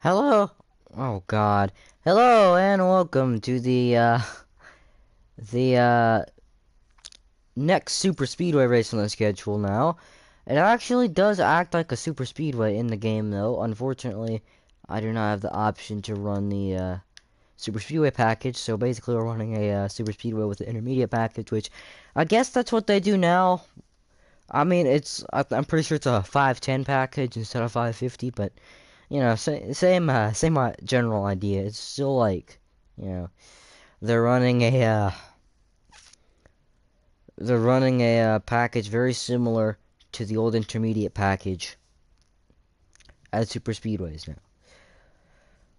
Hello. Oh God. Hello and welcome to the next super speedway race on the schedule now. It actually does act like a super speedway in the game though. Unfortunately, I do not have the option to run the super speedway package, so basically we're running a super speedway with the intermediate package, which I guess that's what they do now. I mean, I'm pretty sure it's a 510 package instead of 550, but you know, same general idea. It's still like, you know, they're running a uh, they're running a package very similar to the old intermediate package at super speedways now,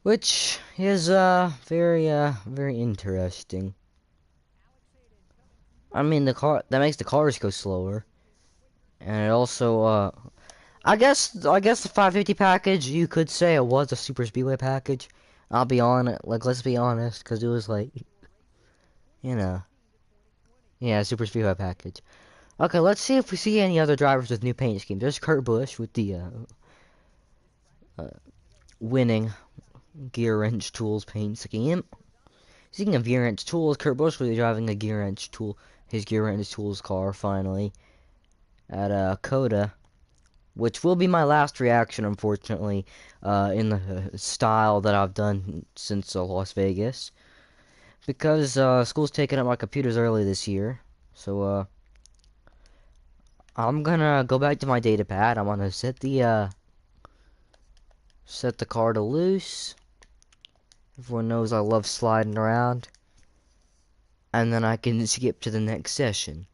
which is very interesting. I mean, the car that makes the cars go slower, and it also I guess the 550 package, you could say it was a super speedway package. I'll be on it. Like, let's be honest, because it was like, you know. Yeah, super speedway package. Okay, let's see if we see any other drivers with new paint schemes. There's Kurt Busch with the uh, winning Gear Wrench Tools paint scheme. Speaking of Gear Wrench Tools, Kurt Busch will be driving a Gear Wrench Tool, his Gear Wrench Tools car finally at Coda, which will be my last reaction, unfortunately, in the style that I've done since Las Vegas, because school's taking up my computers early this year, so I'm gonna go back to my data pad. I'm gonna set the car to loose. Everyone knows I love sliding around. And then I can skip to the next session.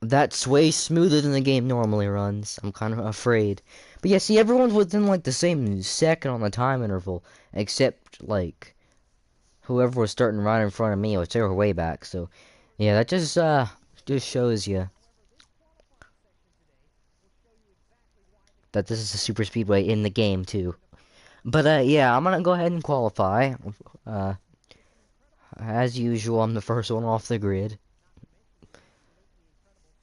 That's way smoother than the game normally runs. I'm kind of afraid. But yeah, see, everyone's within like the same second on the time interval. Except like whoever was starting right in front of me, which they were way back. So yeah, that just shows you that this is a super speedway in the game too. But yeah, I'm gonna go ahead and qualify. Uh, as usual, I'm the first one off the grid.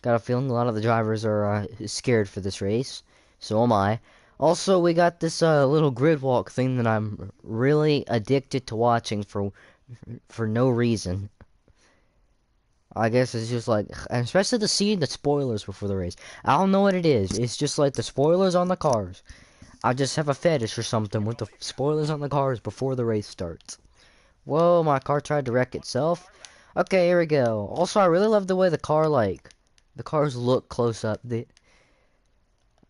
Got a feeling a lot of the drivers are scared for this race. So am I. Also, we got this little grid walk thing that I'm really addicted to watching for no reason. I guess it's just like, and especially to see the spoilers before the race. I don't know what it is. It's just like the spoilers on the cars. I just have a fetish or something with the spoilers on the cars before the race starts. Whoa, my car tried to wreck itself. Okay, here we go. Also, I really love the way the cars look close up.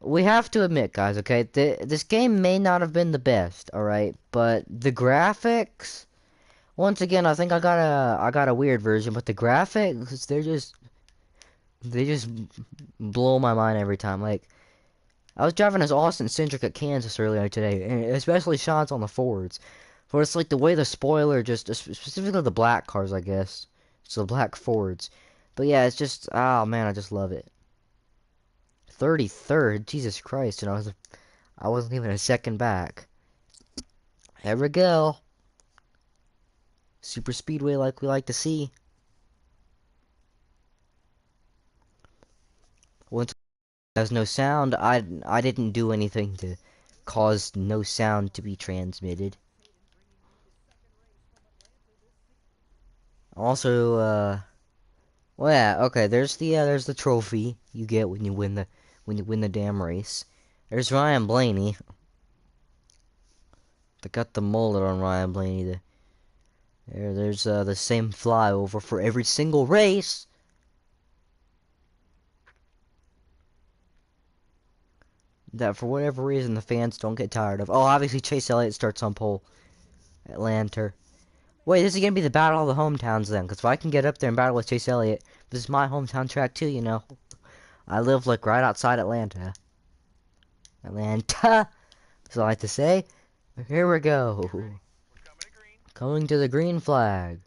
We have to admit, guys, okay, this game may not have been the best, alright? But the graphics, once again, I think I got a weird version, but the graphics, they just blow my mind every time. Like, I was driving as Austin Centric at Kansas earlier today, and especially shots on the Fords. For it's like the way the spoiler just, specifically the black cars, I guess. It's the black Fords. But yeah, it's just, oh man, I just love it. 33rd, Jesus Christ, and I wasn't even a second back. There we go. Super speedway like we like to see. Once it has no sound, I didn't do anything to cause no sound to be transmitted. Also, well, yeah, okay. There's the trophy you get when you win the damn race. There's Ryan Blaney. They got the mullet on Ryan Blaney. There's the same flyover for every single race. That for whatever reason the fans don't get tired of. Oh, obviously Chase Elliott starts on pole. Atlanta. Wait, this is gonna be the battle of the hometowns then, because if I can get up there and battle with Chase Elliott, this is my hometown track too, you know. I live like right outside Atlanta. Atlanta, as I like to say. Here we go. Coming to the green flag.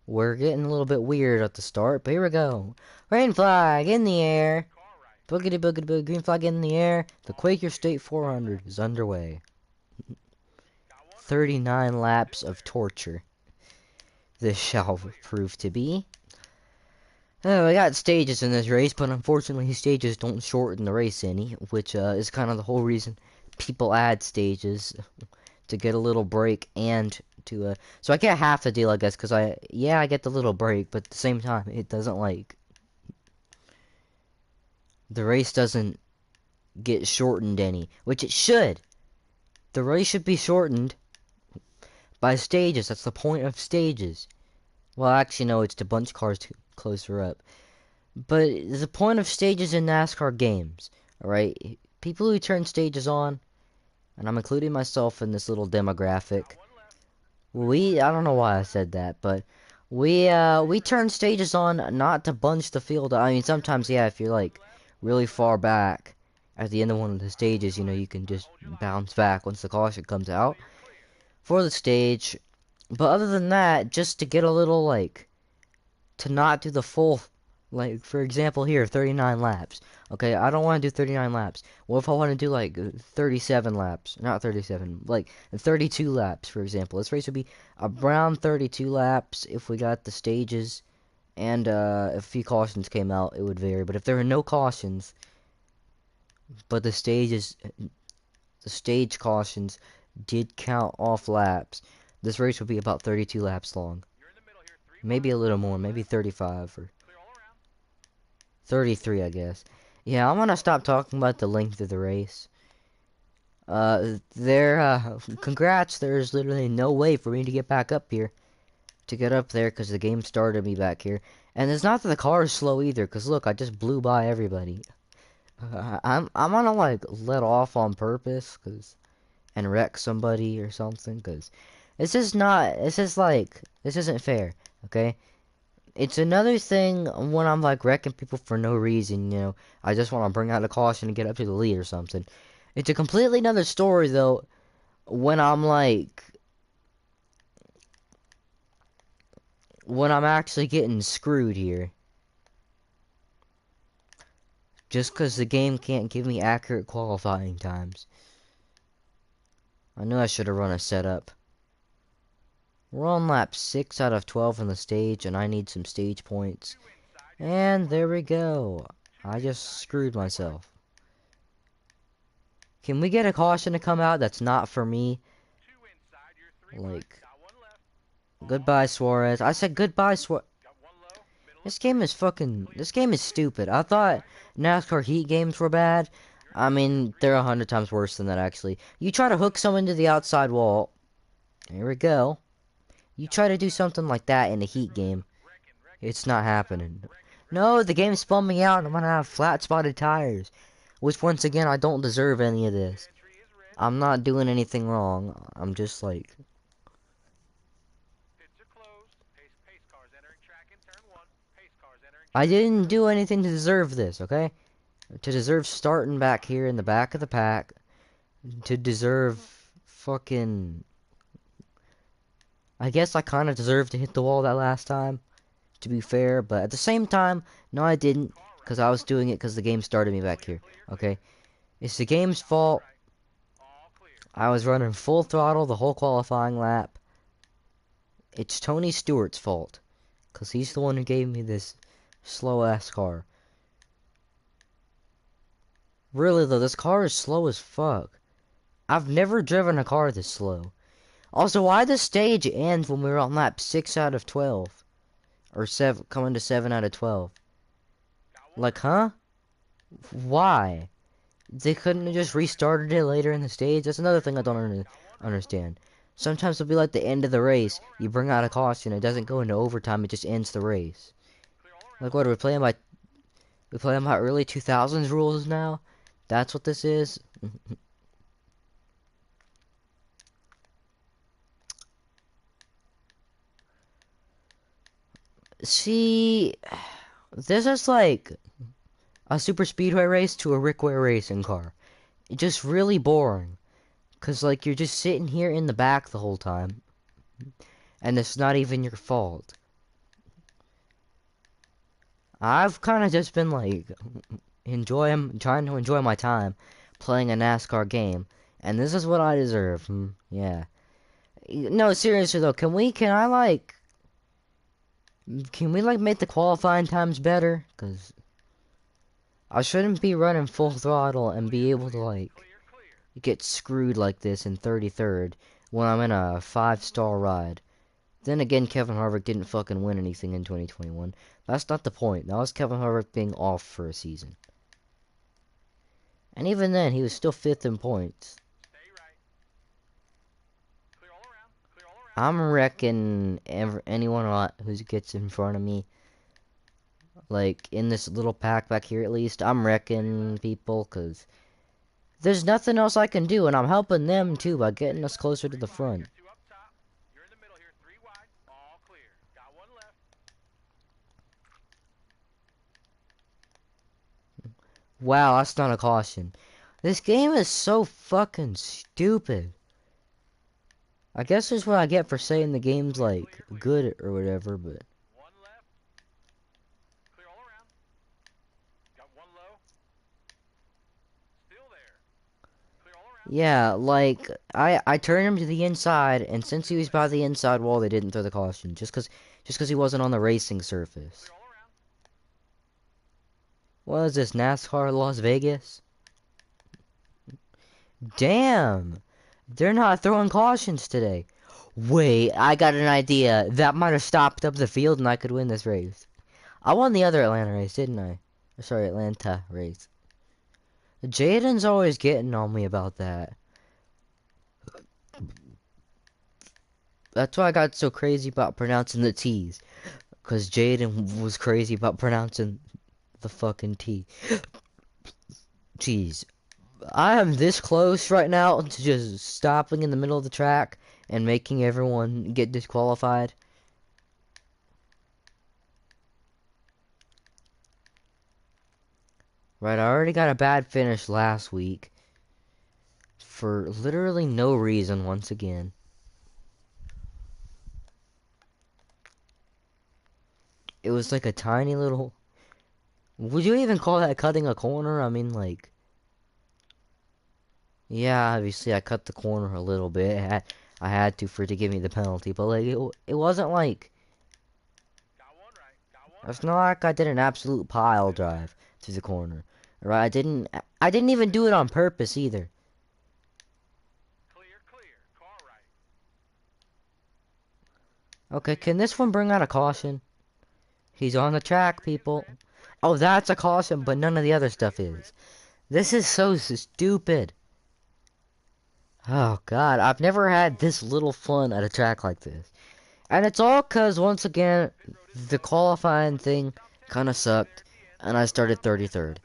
We're getting a little bit weird at the start, but here we go. Green flag in the air. Boogity boogity boogity, green flag in the air. The Quaker State 400 is underway. 39 laps of torture. This shall prove to be. We got stages in this race, but unfortunately stages don't shorten the race any, which is kind of the whole reason people add stages to get a little break and to so I get half the deal, I guess, because I get the little break, but at the same time it doesn't like the race doesn't get shortened any, which it should. The race should be shortened by stages. That's the point of stages. Well, actually, no, it's to bunch cars closer up. But the point of stages in NASCAR games, alright? People who turn stages on, and I'm including myself in this little demographic. I don't know why I said that, but we turn stages on not to bunch the field. I mean, sometimes, yeah, if you're like really far back at the end of one of the stages, you know, you can just bounce back once the caution comes out for the stage. But other than that, just to get a little like to not do the full, like for example here, 39 laps. Okay, I don't want to do 39 laps. What if I want to do like 37 laps? Not 37, like 32 laps, for example. This race would be around 32 laps if we got the stages, and if a few cautions came out, it would vary. But if there are no cautions, but the stage cautions did count off laps, this race would be about 32 laps long. Maybe a little more, maybe 35 or 33, I guess. Yeah, I'm gonna stop talking about the length of the race. Congrats, there's literally no way for me to get back up here. To get up there, because the game started me back here. And it's not that the car is slow either, because look, I just blew by everybody. I'm gonna, like, let off on purpose, and wreck somebody or something, because this isn't fair, okay? It's another thing when I'm like wrecking people for no reason, you know. I just want to bring out a caution and get up to the lead or something. It's a completely another story though when I'm actually getting screwed here. Just because the game can't give me accurate qualifying times. I knew I should have run a setup. We're on lap 6 out of 12 on the stage, and I need some stage points. And there we go. I just screwed myself. Can we get a caution to come out that's not for me? Like, goodbye, Suarez. I said goodbye, Suarez. This game is stupid. I thought NASCAR Heat games were bad. I mean, they're 100 times worse than that, actually. You try to hook someone to the outside wall. Here we go. You try to do something like that in a Heat game. It's not happening. No, the game spun me out and I'm gonna have flat spotted tires. Which, once again, I don't deserve any of this. I'm not doing anything wrong. I'm just like... I didn't do anything to deserve this, okay? To deserve starting back here in the back of the pack. To deserve fucking... I guess I kind of deserved to hit the wall that last time, to be fair. But at the same time, no I didn't. Because I was doing it because the game started me back here, okay? It's the game's fault. I was running full throttle the whole qualifying lap. It's Tony Stewart's fault. Because he's the one who gave me this slow-ass car. Really, though, this car is slow as fuck. I've never driven a car this slow. Also, why the stage end when we were on lap 6 out of 12? Or 7, coming to 7 out of 12. Like, huh? Why? They couldn't have just restarted it later in the stage? That's another thing I don't understand. Sometimes it'll be like the end of the race. You bring out a caution, it doesn't go into overtime, it just ends the race. Like, what, are we playing by early 2000s rules now? That's what this is? See, this is like a super speedway race to a Rick Ware racing car. It's just really boring. Cause like you're just sitting here in the back the whole time. And it's not even your fault. I've kind of just been like trying to enjoy my time playing a NASCAR game. And this is what I deserve. Yeah. No, seriously though, can I like Can we like make the qualifying times better? Cause I shouldn't be running full throttle and be able to like get screwed like this in 33rd when I'm in a 5-star ride. Then again, Kevin Harvick didn't fucking win anything in 2021. That's not the point. That was Kevin Harvick being off for a season. And even then, he was still 5th in points. I'm wrecking anyone who gets in front of me. Like, in this little pack back here at least, I'm wrecking people, because there's nothing else I can do, and I'm helping them too by getting us closer to the front. Wow, that's not a caution. This game is so fucking stupid. I guess that's what I get for saying the game's, like, good or whatever, but... Yeah, like, I turned him to the inside, and since he was by the inside wall, they didn't throw the caution. Just 'cause he wasn't on the racing surface. What is this, NASCAR Las Vegas? Damn! They're not throwing cautions today. Wait, I got an idea. That might have stopped up the field and I could win this race. I won the other Atlanta race, didn't I? Sorry, Atlanta race. Jaden's always getting on me about that. That's why I got so crazy about pronouncing the T's. Because Jaden was crazy about pronouncing the fucking T. Jeez. I am this close right now to just stopping in the middle of the track and making everyone get disqualified. Right, I already got a bad finish last week. For literally no reason once again. It was like a tiny little... Would you even call that cutting a corner? I mean, like... Yeah, obviously I cut the corner a little bit. I had to for it to give me the penalty, but like it wasn't like... It's not like I did an absolute pile drive to the corner. Right? I didn't even do it on purpose either. Okay, can this one bring out a caution? He's on the track, people. Oh, that's a caution, but none of the other stuff is. This is so stupid. Oh, God. I've never had this little fun at a track like this. And it's all because, once again, the qualifying thing kind of sucked, and I started 33rd.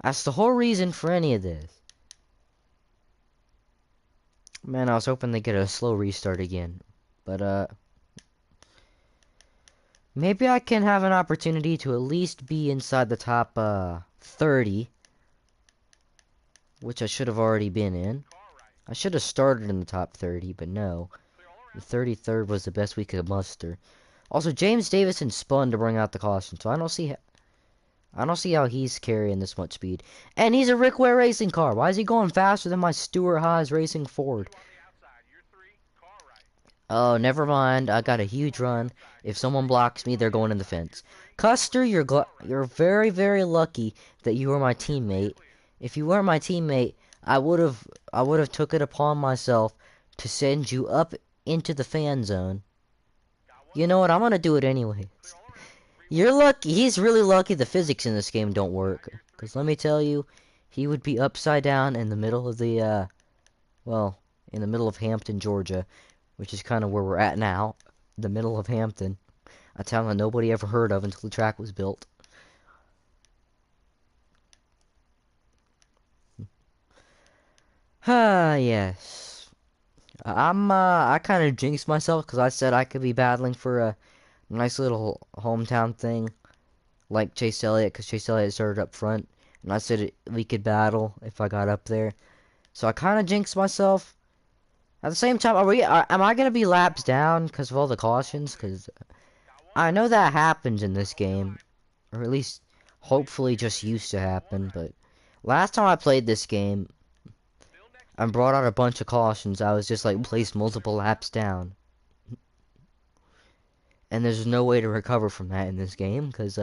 That's the whole reason for any of this. Man, I was hoping they get a slow restart again. But, maybe I can have an opportunity to at least be inside the top, 30. Which I should have already been in. I should have started in the top 30, but no. The 33rd was the best we could muster. Also, James Davison spun to bring out the caution, so I don't see how he's carrying this much speed. And he's a Rick Ware racing car. Why is he going faster than my Stuart Haas racing Ford? Oh, never mind. I got a huge run. If someone blocks me, they're going in the fence. Custer, you're very, very lucky that you were my teammate. If you weren't my teammate, I would have took it upon myself to send you up into the fan zone. You know what? I'm gonna do it anyways. You're lucky. He's really lucky the physics in this game don't work. Because let me tell you, he would be upside down in the middle of the, well, in the middle of Hampton, Georgia, which is kind of where we're at now. The middle of Hampton. A town that nobody ever heard of until the track was built. Ah, yes. I kind of jinxed myself because I said I could be battling for a nice little hometown thing like Chase Elliott, because Chase Elliott started up front, and I said we could battle if I got up there. So I kind of jinxed myself. At the same time, am I gonna be laps down because of all the cautions? Because I know that happens in this game, or at least hopefully just used to happen. But last time I played this game and brought out a bunch of cautions, I was just like placed multiple laps down. and there's no way to recover from that in this game, because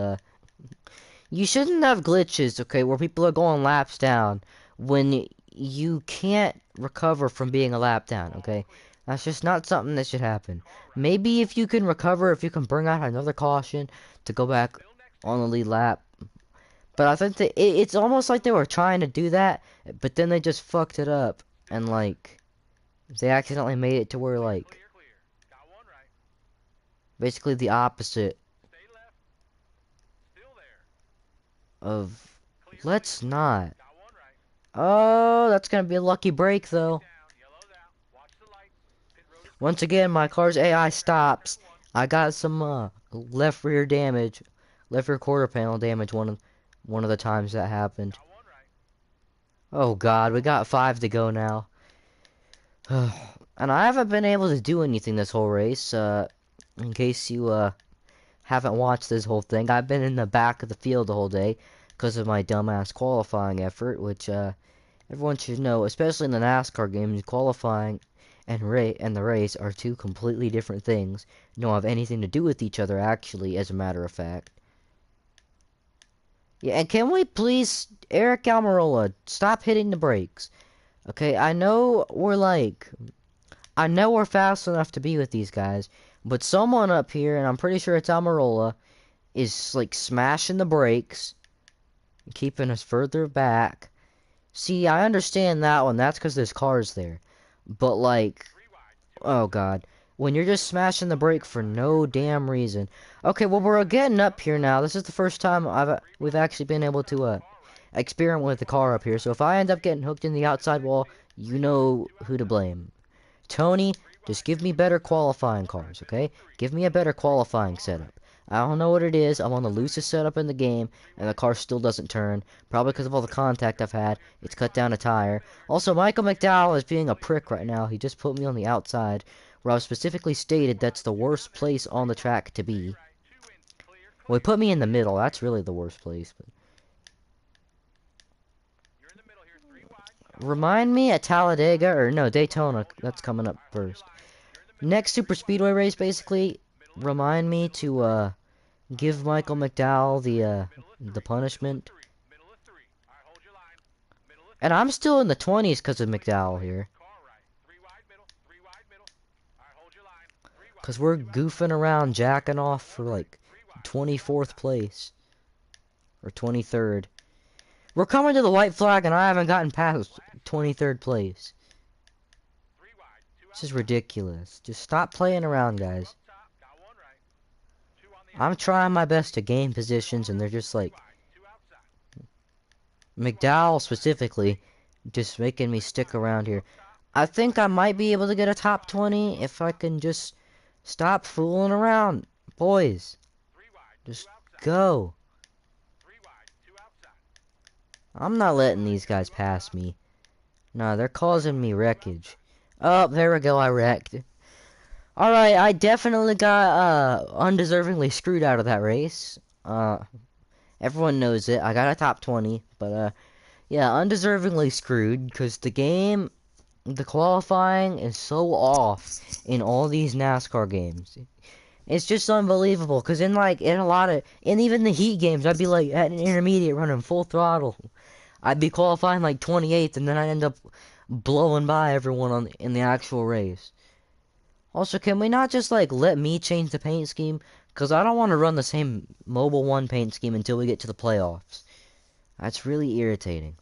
you shouldn't have glitches, okay, where people are going laps down when you can't recover from being a lap down, okay? That's just not something that should happen. Maybe if you can recover, if you can bring out another caution to go back on the lead lap. But I think that it's almost like they were trying to do that, but then they just fucked it up. And, like, they accidentally made it to where, like, basically the opposite of... Let's not. Oh, that's gonna be a lucky break, though. Once again, my car's AI stops. I got some left rear damage, left rear quarter panel damage. One of the times that happened. Oh God, we got 5 to go now. And I haven't been able to do anything this whole race. In case you haven't watched this whole thing, I've been in the back of the field the whole day because of my dumbass qualifying effort, which everyone should know, especially in the NASCAR games, qualifying and the race are 2 completely different things. Don't have anything to do with each other, actually, as a matter of fact. Yeah, and can we please, Eric Almirola, stop hitting the brakes? Okay, I know we're fast enough to be with these guys, but someone up here, and I'm pretty sure it's Almirola, is, like, smashing the brakes, keeping us further back. See, I understand that one, that's because there's cars there. But, like, oh God, when you're just smashing the brake for no damn reason. Okay, well, we're getting up here now. This is the first time we've actually been able to experiment with the car up here. So if I end up getting hooked in the outside wall, you know who to blame. Tony, just give me better qualifying cars, okay? Give me a better qualifying setup. I don't know what it is. I'm on the loosest setup in the game, and the car still doesn't turn. Probably because of all the contact I've had. It's cut down a tire. Also, Michael McDowell is being a prick right now. He just put me on the outside, where I've specifically stated that's the worst place on the track to be. Well, he put me in the middle. That's really the worst place. But... Remind me at Talladega, or no, Daytona. That's coming up first. Next super speedway race, basically, remind me to give Michael McDowell the punishment. And I'm still in the 20s because of McDowell here. Because we're goofing around, jacking off for like 24th place. Or 23rd. We're coming to the white flag and I haven't gotten past 23rd place. This is ridiculous. Just stop playing around, guys. I'm trying my best to gain positions and they're just like... McDowell specifically, just making me stick around here. I think I might be able to get a top 20 if I can just stop fooling around. Boys, just go. I'm not letting these guys pass me. No, they're causing me wreckage. Oh, there we go, I wrecked. Alright, I definitely got undeservingly screwed out of that race. Everyone knows it. I got a top 20, but yeah, undeservingly screwed because the qualifying is so off in all these NASCAR games. It's just unbelievable because in even the heat games, I'd be like at an intermediate running full throttle. I'd be qualifying like 28th and then I'd end up blowing by everyone in the actual race. Also, can we not just like let me change the paint scheme? Because I don't want to run the same Mobile 1 paint scheme until we get to the playoffs. That's really irritating.